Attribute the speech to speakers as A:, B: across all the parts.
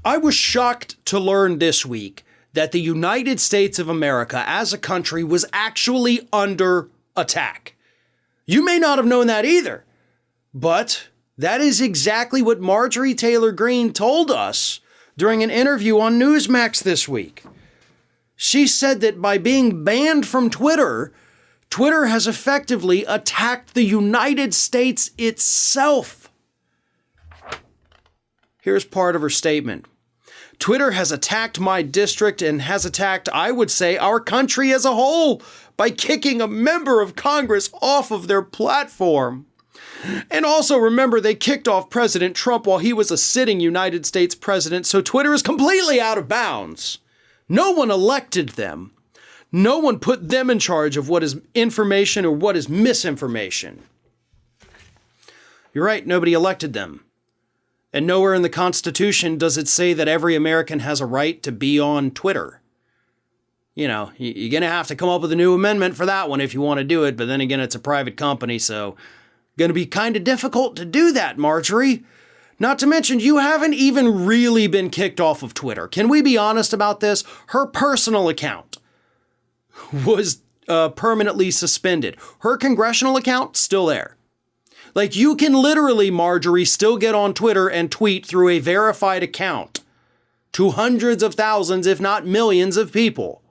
A: I was shocked to learn this week that the United States of America as a country was actually under attack. You may not have known that either, but that is exactly what Marjorie Taylor Greene told us during an interview on Newsmax this week. She said that by being banned from Twitter, Twitter has effectively attacked the United States itself. Here's part of her statement. Twitter has attacked my district and has attacked, I would say, our country as a whole by kicking a member of Congress off of their platform. And also remember, they kicked off President Trump while he was a sitting United States president, so Twitter is completely out of bounds. No one elected them. No one put them in charge of what is information or what is misinformation. You're right, nobody elected them. And nowhere in the Constitution does it say that every American has a right to be on Twitter. You know, you're going to have to come up with a new amendment for that one if you want to do it. But then again, it's a private company, so going to be kind of difficult to do that, Marjorie. Not to mention, you haven't even really been kicked off of Twitter. Can we be honest about this? Her personal account was permanently suspended. Her congressional account, still there. Like, you can literally, Marjorie, still get on Twitter and tweet through a verified account to hundreds of thousands, if not millions of people.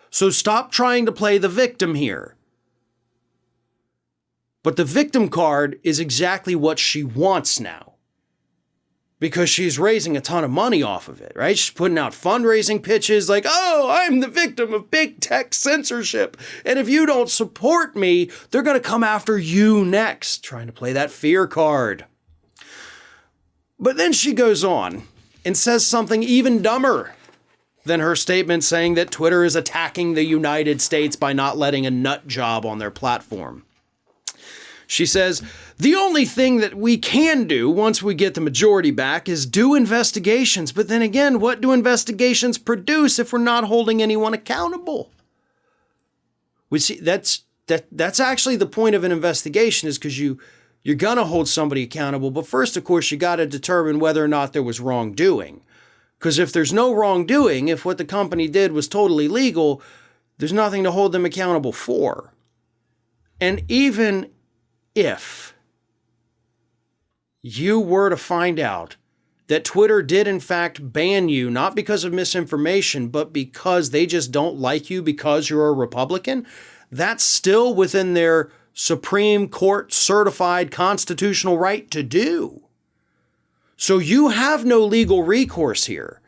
A: So stop trying to play the victim here. But the victim card is exactly what she wants now. Because she's raising a ton of money off of it, right? She's putting out fundraising pitches like, oh, I'm the victim of big tech censorship. And if you don't support me, they're going to come after you next, trying to play that fear card. But then she goes on and says something even dumber than her statement saying that Twitter is attacking the United States by not letting a nut job on their platform. She says, the only thing that we can do once we get the majority back is do investigations. But then again, what do investigations produce if we're not holding anyone accountable? We see that's actually the point of an investigation, is because you're going to hold somebody accountable. But first, of course, you got to determine whether or not there was wrongdoing. Because if there's no wrongdoing, if what the company did was totally legal, there's nothing to hold them accountable for. And even if you were to find out that Twitter did in fact ban you, not because of misinformation, but because they just don't like you because you're a Republican, that's still within their Supreme Court certified constitutional right to do. So you have no legal recourse here.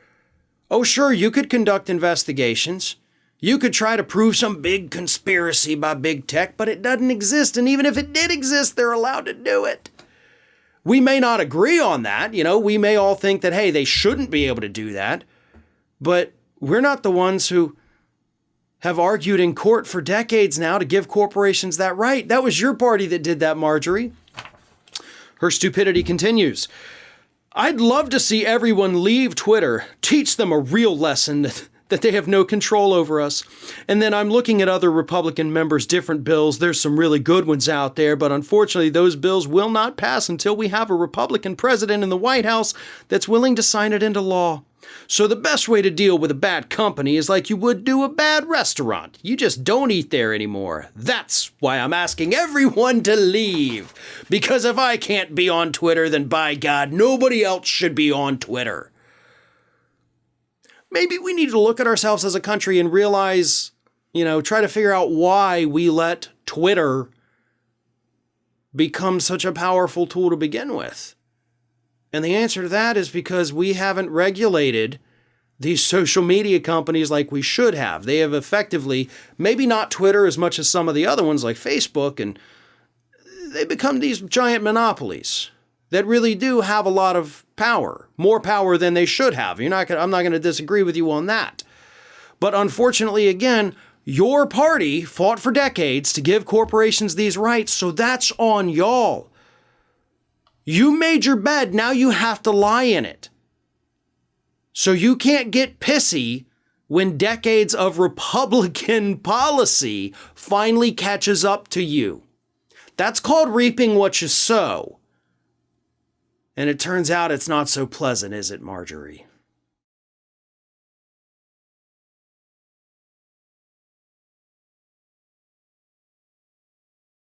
A: Oh, sure, you could conduct investigations. You could try to prove some big conspiracy by big tech, but it doesn't exist. And even if it did exist, they're allowed to do it. We may not agree on that. You know, we may all think that, hey, they shouldn't be able to do that. But we're not the ones who have argued in court for decades now to give corporations that right. That was your party that did that, Marjorie. Her stupidity continues. I'd love to see everyone leave Twitter, teach them a real lesson that they have no control over us. And then I'm looking at other Republican members' different bills. There's some really good ones out there, but unfortunately those bills will not pass until we have a Republican president in the White House that's willing to sign it into law. So the best way to deal with a bad company is like you would do a bad restaurant. You just don't eat there anymore. That's why I'm asking everyone to leave. Because if I can't be on Twitter, then by God, nobody else should be on Twitter. Maybe we need to look at ourselves as a country and realize, try to figure out why we let Twitter become such a powerful tool to begin with. And the answer to that is because we haven't regulated these social media companies like we should have. They have effectively, maybe not Twitter as much as some of the other ones like Facebook, and they become these giant monopolies that really do have a lot of power, more power than they should have. I'm not going to disagree with you on that. But unfortunately, again, your party fought for decades to give corporations these rights, so that's on y'all. You made your bed, now you have to lie in it. So you can't get pissy when decades of Republican policy finally catches up to you. That's called reaping what you sow. And it turns out it's not so pleasant, is it, Marjorie?